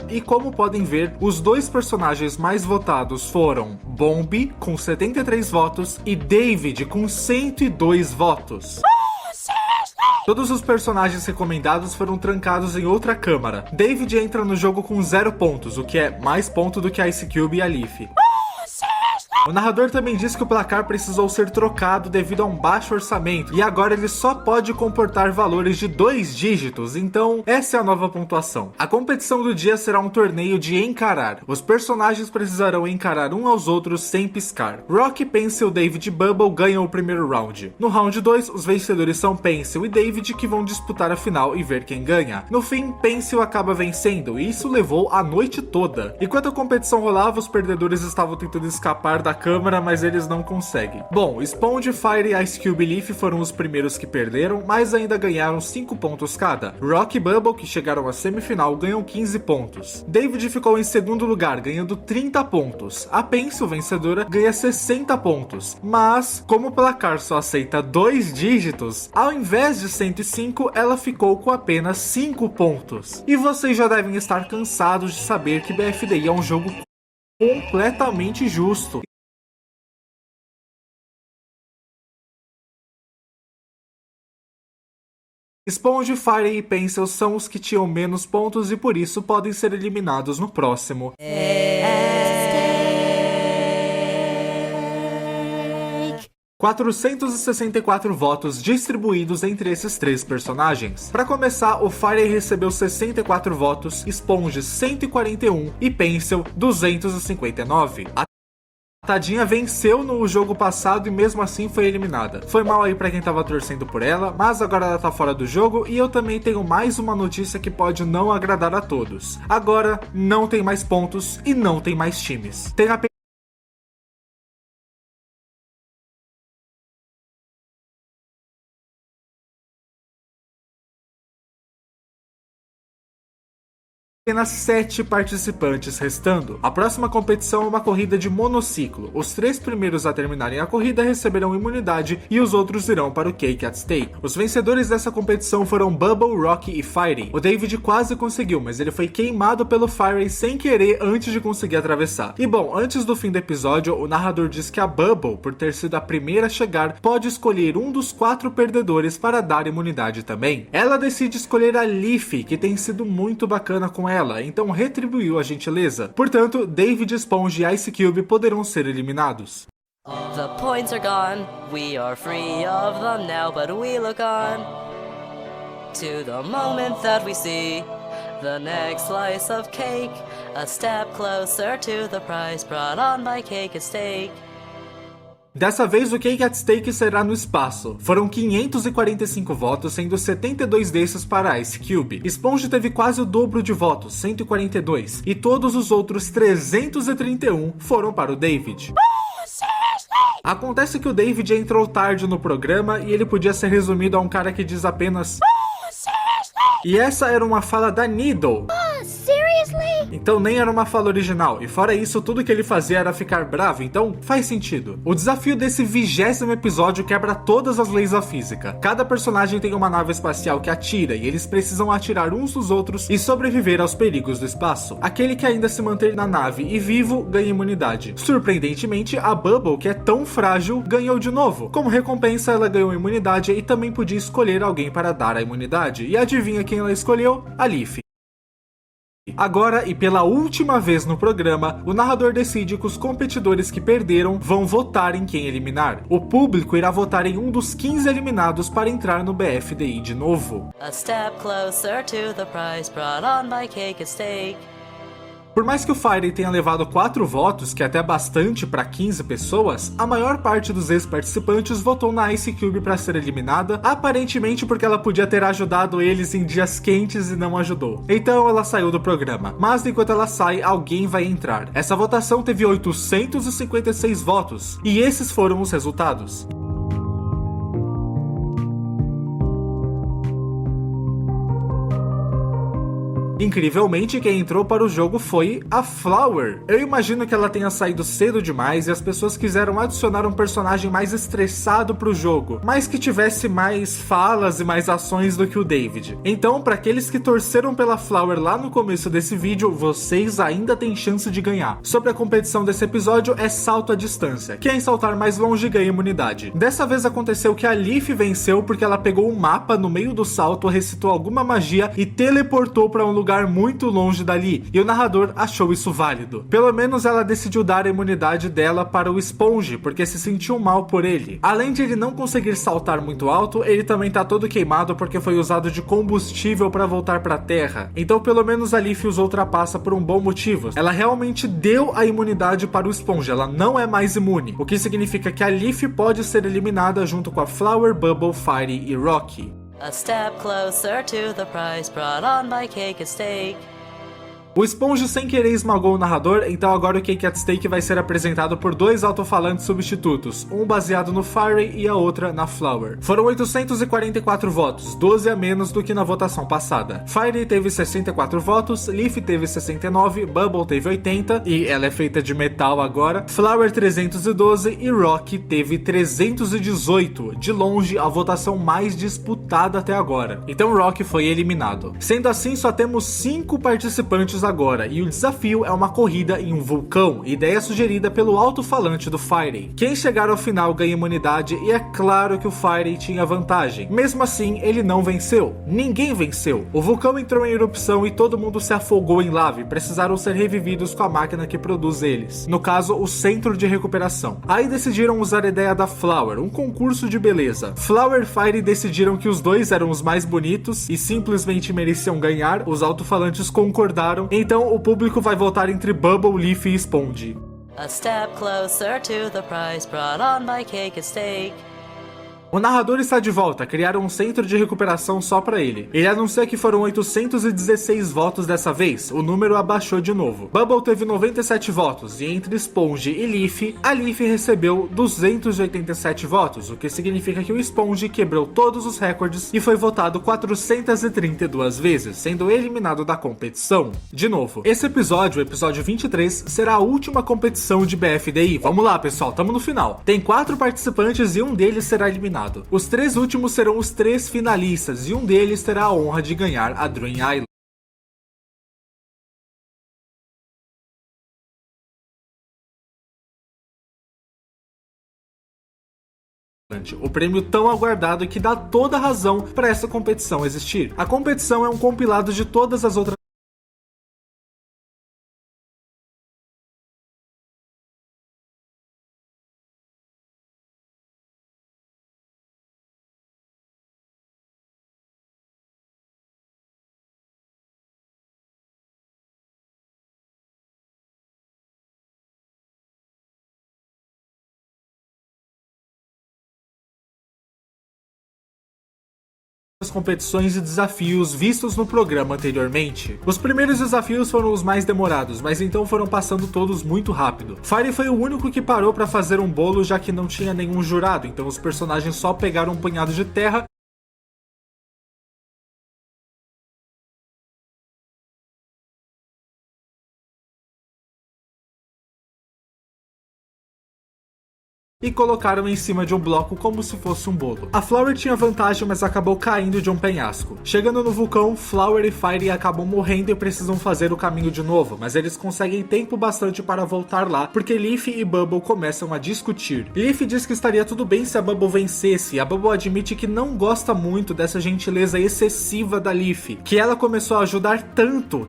E como podem ver, os 2 personagens mais votados foram Bombi, com 73 votos, e David, com 102 votos. Todos os personagens recomendados foram trancados em outra câmara. David entra no jogo com 0 pontos, o que é mais ponto do que a Ice Cube e a Leaf. O narrador também diz que o placar precisou ser trocado devido a um baixo orçamento e agora ele só pode comportar valores de 2 dígitos, então essa é a nova pontuação. A competição do dia será um torneio de encarar. Os personagens precisarão encarar um aos outros sem piscar. Rock, Pencil, David e Bubble ganham o primeiro round. No round 2, os vencedores são Pencil e David, que vão disputar a final e ver quem ganha. No fim, Pencil acaba vencendo e isso levou a noite toda. Enquanto a competição rolava, os perdedores estavam tentando escapar da câmera, mas eles não conseguem. Bom, Sponge, Fire, Ice Cube e Leaf foram os primeiros que perderam, mas ainda ganharam 5 pontos cada. Rock e Bubble, que chegaram à semifinal, ganham 15 pontos. David ficou em segundo lugar, ganhando 30 pontos. A Pencil, vencedora, ganha 60 pontos. Mas, como o placar só aceita 2 dígitos, ao invés de 105, ela ficou com apenas 5 pontos. E vocês já devem estar cansados de saber que BFDI é um jogo completamente justo. Sponge, Fire e Pencil são os que tinham menos pontos e por isso podem ser eliminados no próximo. 464 votos distribuídos entre esses 3 personagens. Para começar, o Fire recebeu 64 votos, Sponge 141 e Pencil 259. A Tadinha venceu no jogo passado e mesmo assim foi eliminada. Foi mal aí pra quem tava torcendo por ela, mas agora ela tá fora do jogo e eu também tenho mais uma notícia que pode não agradar a todos. Agora não tem mais pontos e não tem mais times. Tem apenas apenas 7 participantes restando. A próxima competição é uma corrida de monociclo. Os 3 primeiros a terminarem a corrida receberão imunidade e os outros irão para o Cake at Stake. Os vencedores dessa competição foram Bubble, Rocky e Fire. O David quase conseguiu, mas ele foi queimado pelo Fire sem querer antes de conseguir atravessar. E bom, antes do fim do episódio, o narrador diz que a Bubble, por ter sido a primeira a chegar, pode escolher um dos 4 perdedores para dar imunidade também. Ela decide escolher a Leaf, que tem sido muito bacana com ela, então retribuiu a gentileza. Portanto, David, Sponge e Ice Cube poderão ser eliminados. The points are gone, we are free of them now, but we look on to the moment that we see the next slice of cake, a step closer to the prize brought on by Cake at Stake. Dessa vez o Cake at Stake será no espaço. Foram 545 votos, sendo 72 desses para Ice Cube. Sponge teve quase o dobro de votos, 142, e todos os outros 331 foram para o David. Acontece que o David entrou tarde no programa e ele podia ser resumido a um cara que diz apenas e essa era uma fala da Needle. Então nem era uma fala original, e fora isso, tudo que ele fazia era ficar bravo, então faz sentido. O desafio desse 20º episódio quebra todas as leis da física. Cada personagem tem uma nave espacial que atira, e eles precisam atirar uns dos outros e sobreviver aos perigos do espaço. Aquele que ainda se manter na nave e vivo ganha imunidade. Surpreendentemente, a Bubble, que é tão frágil, ganhou de novo. Como recompensa, ela ganhou imunidade e também podia escolher alguém para dar a imunidade. E adivinha quem ela escolheu? A Leaf. Agora, e pela última vez no programa, o narrador decide que os competidores que perderam vão votar em quem eliminar. O público irá votar em um dos 15 eliminados para entrar no BFDI de novo. A step closer to the prize brought on by Cake at Stake. Por mais que o Fire tenha levado 4 votos, que é até bastante para 15 pessoas, a maior parte dos ex-participantes votou na Ice Cube para ser eliminada, aparentemente porque ela podia ter ajudado eles em dias quentes e não ajudou. Então ela saiu do programa. Mas enquanto ela sai, alguém vai entrar. Essa votação teve 856 votos, e esses foram os resultados. Incrivelmente, quem entrou para o jogo foi a Flower. Eu imagino que ela tenha saído cedo demais e as pessoas quiseram adicionar um personagem mais estressado para o jogo, mas que tivesse mais falas e mais ações do que o David. Então, para aqueles que torceram pela Flower lá no começo desse vídeo, vocês ainda têm chance de ganhar. Sobre a competição desse episódio, é salto à distância. Quem saltar mais longe ganha imunidade. Dessa vez aconteceu que a Leaf venceu porque ela pegou um mapa no meio do salto, recitou alguma magia e teleportou para um lugar muito longe dali, e o narrador achou isso válido. Pelo menos ela decidiu dar a imunidade dela para o Sponge, porque se sentiu mal por ele. Além de ele não conseguir saltar muito alto, ele também tá todo queimado porque foi usado de combustível para voltar para a Terra. Então pelo menos a Leaf os ultrapassa por um bom motivo. Ela realmente deu a imunidade para o Sponge, ela não é mais imune, o que significa que a Leaf pode ser eliminada junto com a Flower, Bubble, Fire e Rocky. A step closer to the prize brought on by Cake at Stake. O Sponge sem querer esmagou o narrador, então agora o Cake at Stake vai ser apresentado por dois alto-falantes substitutos, um baseado no Fiery e a outra na Flower. Foram 844 votos, 12 a menos do que na votação passada. Fiery teve 64 votos, Leaf teve 69, Bubble teve 80, e ela é feita de metal agora, Flower 312 e Rock teve 318, de longe a votação mais disputada até agora. Então Rock foi eliminado. Sendo assim, só temos 5 participantes agora, e o desafio é uma corrida em um vulcão, ideia sugerida pelo alto-falante do Fiery. Quem chegar ao final ganha imunidade, e é claro que o Fiery tinha vantagem. Mesmo assim, ele não venceu. Ninguém venceu. O vulcão entrou em erupção e todo mundo se afogou em lava e precisaram ser revividos com a máquina que produz eles. No caso, o centro de recuperação. Aí decidiram usar a ideia da Flower, um concurso de beleza. Flower e Fiery decidiram que os dois eram os mais bonitos e simplesmente mereciam ganhar. Os alto-falantes concordaram. Então o público vai votar entre Bubble, Leaf e Sponge. A step closer to the prize brought on by Cake at Stake. O narrador está de volta, criaram um centro de recuperação só pra ele. Ele anuncia que foram 816 votos dessa vez, o número abaixou de novo. Bubble teve 97 votos, e entre Sponge e Leaf, a Leaf recebeu 287 votos, o que significa que o Sponge quebrou todos os recordes e foi votado 432 vezes, sendo eliminado da competição. De novo, esse episódio, o episódio 23, será a última competição de BFDI. Vamos lá, pessoal, tamo no final. Tem 4 participantes e um deles será eliminado. Os 3 últimos serão os 3 finalistas e um deles terá a honra de ganhar a Dream Island. O prêmio tão aguardado que dá toda a razão para essa competição existir. A competição é um compilado de todas as outras competições e desafios vistos no programa anteriormente. Os primeiros desafios foram os mais demorados, mas então foram passando todos muito rápido. Fiery foi o único que parou para fazer um bolo, já que não tinha nenhum jurado, então os personagens só pegaram um punhado de terra e colocaram em cima de um bloco como se fosse um bolo. A Flower tinha vantagem, mas acabou caindo de um penhasco. Chegando no vulcão, Flower e Fiery acabam morrendo e precisam fazer o caminho de novo, mas eles conseguem tempo bastante para voltar lá, porque Leaf e Bubble começam a discutir. Leaf diz que estaria tudo bem se a Bubble vencesse, e a Bubble admite que não gosta muito dessa gentileza excessiva da Leaf, que ela começou a ajudar tanto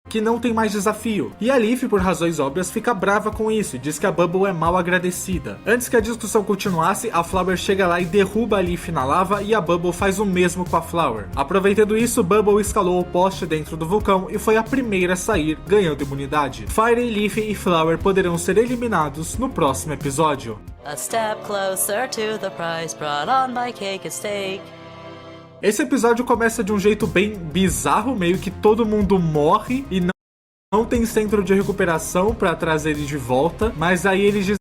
que não tem mais desafio. E a Leaf, por razões óbvias, fica brava com isso e diz que a Bubble é mal agradecida. Antes que a discussão continuasse, a Flower chega lá e derruba a Leaf na lava e a Bubble faz o mesmo com a Flower. Aproveitando isso, Bubble escalou o poste dentro do vulcão e foi a primeira a sair, ganhando imunidade. Fiery, Leaf e Flower poderão ser eliminados no próximo episódio. A step closer to the prize brought on by Cake at Stake. Esse episódio começa de um jeito bem bizarro, meio que todo mundo morre e não tem centro de recuperação pra trazer ele de volta, mas aí eles dizem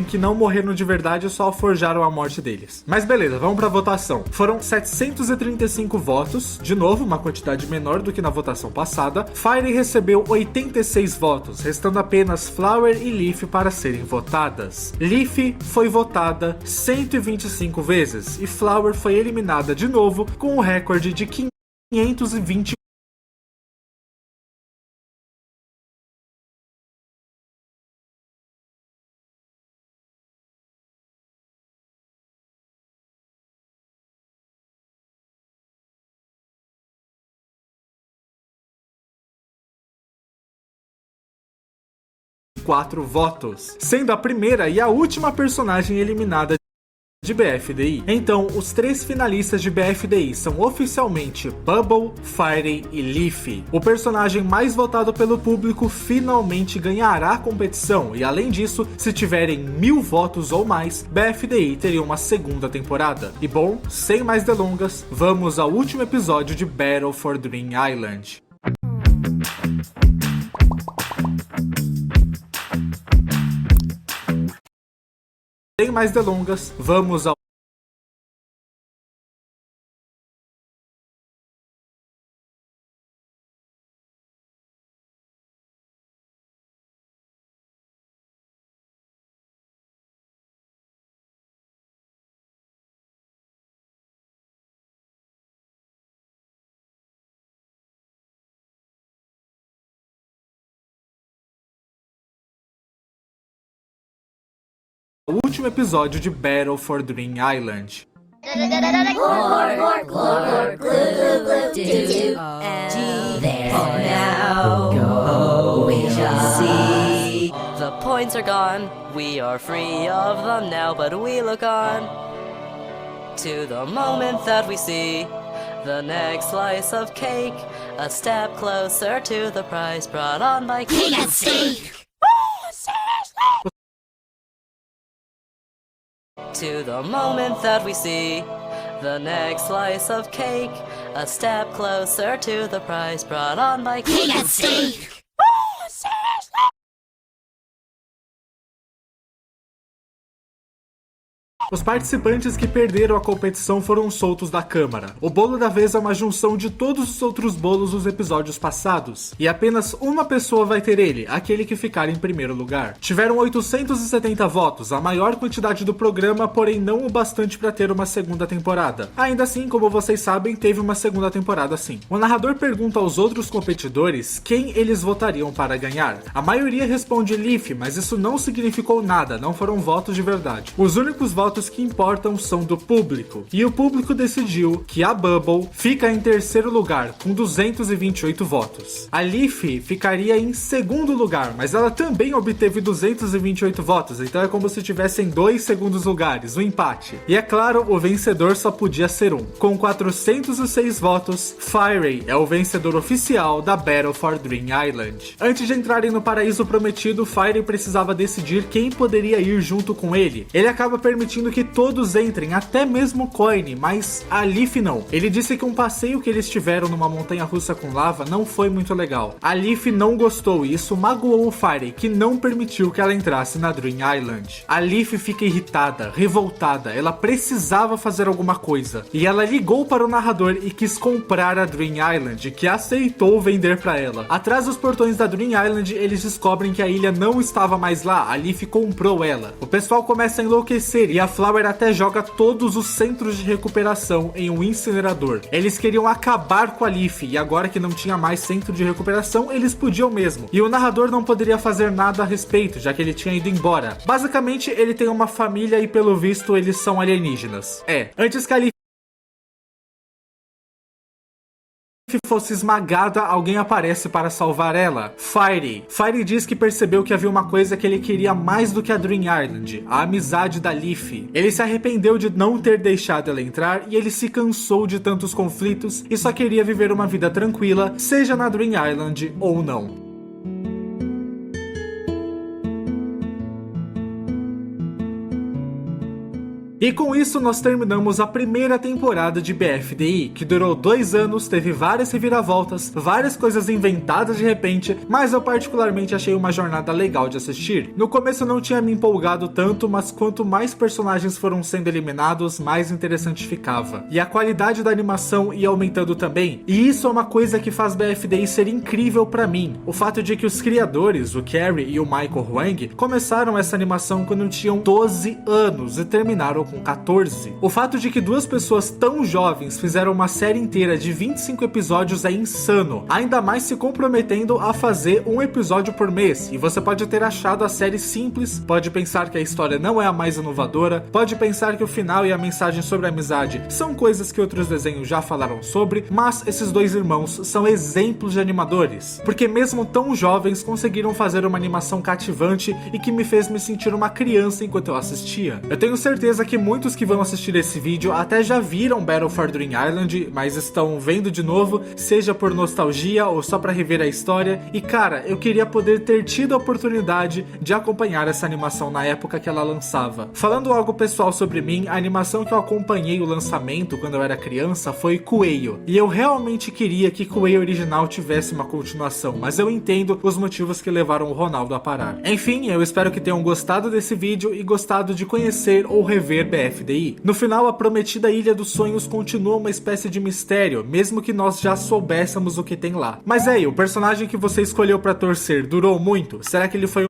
que não morreram de verdade, só forjaram a morte deles. Mas beleza, vamos pra votação. Foram 735 votos, de novo, uma quantidade menor do que na votação passada. Fiery recebeu 86 votos, restando apenas Flower e Leaf para serem votadas. Leaf foi votada 125 vezes e Flower foi eliminada de novo com um recorde de 520. Quatro votos, sendo a primeira e a última personagem eliminada de BFDI. Então, os 3 finalistas de BFDI são oficialmente Bubble, Firey e Leafy. O personagem mais votado pelo público finalmente ganhará a competição e, além disso, se tiverem 1000 votos ou mais, BFDI teria uma segunda temporada. E bom, sem mais delongas, vamos ao último episódio de Battle for Dream Island. Sem mais delongas, vamos ao último episódio de Battle for Dream Island. The points are gone, we are free of them now, but we look on to the moment that we see the next slice of cake, a step closer to the prize brought on by King and Steak. To the moment that we see the next slice of cake, a step closer to the prize brought on by King and Steak. Os participantes que perderam a competição foram soltos da câmara. O bolo da vez é uma junção de todos os outros bolos dos episódios passados, e apenas uma pessoa vai ter ele, aquele que ficar em primeiro lugar. Tiveram 870 votos, a maior quantidade do programa, porém não o bastante para ter uma segunda temporada. Ainda assim, como vocês sabem, teve uma segunda temporada sim. O narrador pergunta aos outros competidores quem eles votariam para ganhar. A maioria responde Leafy, mas isso não significou nada, não foram votos de verdade. Os únicos votos que importam são do público, e o público decidiu que a Bubble fica em terceiro lugar com 228 votos. A Leafy ficaria em segundo lugar, mas ela também obteve 228 votos, então é como se tivessem 2 segundos lugares, um empate. E é claro, o vencedor só podia ser um. Com 406 votos, Firey é o vencedor oficial da Battle for Dream Island. Antes de entrarem no Paraíso Prometido, Firey precisava decidir quem poderia ir junto com ele. Ele acaba permitindo que todos entrem, até mesmo Coin, mas a Leafy não. Ele disse que um passeio que eles tiveram numa montanha-russa com lava não foi muito legal. A Leafy não gostou e isso magoou o Firey, que não permitiu que ela entrasse na Dream Island. A Leafy fica irritada, revoltada, ela precisava fazer alguma coisa. E ela ligou para o narrador e quis comprar a Dream Island, que aceitou vender para ela. Atrás dos portões da Dream Island, eles descobrem que a ilha não estava mais lá, a Leafy comprou ela. O pessoal começa a enlouquecer e a Flower até joga todos os centros de recuperação em um incinerador. Eles queriam acabar com a Leafy e agora que não tinha mais centro de recuperação, eles podiam mesmo. E o narrador não poderia fazer nada a respeito, já que ele tinha ido embora. Basicamente, ele tem uma família e pelo visto eles são alienígenas. Antes que a Leafy fosse esmagada, alguém aparece para salvar ela. Firey diz que percebeu que havia uma coisa que ele queria mais do que a Dream Island, a amizade da Leafy. Ele se arrependeu de não ter deixado ela entrar e ele se cansou de tantos conflitos e só queria viver uma vida tranquila, seja na Dream Island ou não. E com isso nós terminamos a primeira temporada de BFDI, que durou 2 anos, teve várias reviravoltas, várias coisas inventadas de repente, mas eu particularmente achei uma jornada legal de assistir. No começo eu não tinha me empolgado tanto, mas quanto mais personagens foram sendo eliminados, mais interessante ficava. E a qualidade da animação ia aumentando também, e isso é uma coisa que faz BFDI ser incrível pra mim. O fato de que os criadores, o Cary e o Michael Huang, começaram essa animação quando tinham 12 anos e terminaram com 14. O fato de que 2 pessoas tão jovens fizeram uma série inteira de 25 episódios é insano, ainda mais se comprometendo a fazer um episódio por mês, e você pode ter achado a série simples, pode pensar que a história não é a mais inovadora, pode pensar que o final e a mensagem sobre a amizade são coisas que outros desenhos já falaram sobre, mas esses 2 irmãos são exemplos de animadores, porque mesmo tão jovens conseguiram fazer uma animação cativante e que me fez me sentir uma criança enquanto eu assistia. Eu tenho certeza que muitos que vão assistir esse vídeo até já viram Battle for Dream Island, mas estão vendo de novo, seja por nostalgia ou só pra rever a história. E cara, eu queria poder ter tido a oportunidade de acompanhar essa animação na época que ela lançava. Falando algo pessoal sobre mim, a animação que eu acompanhei o lançamento quando eu era criança foi Coelho. E eu realmente queria que Coelho original tivesse uma continuação, mas eu entendo os motivos que levaram o Ronaldo a parar. Enfim, eu espero que tenham gostado desse vídeo e gostado de conhecer ou rever BFDI. No final, a prometida Ilha dos Sonhos continua uma espécie de mistério, mesmo que nós já soubéssemos o que tem lá. Mas aí, o personagem que você escolheu pra torcer durou muito? Será que ele foi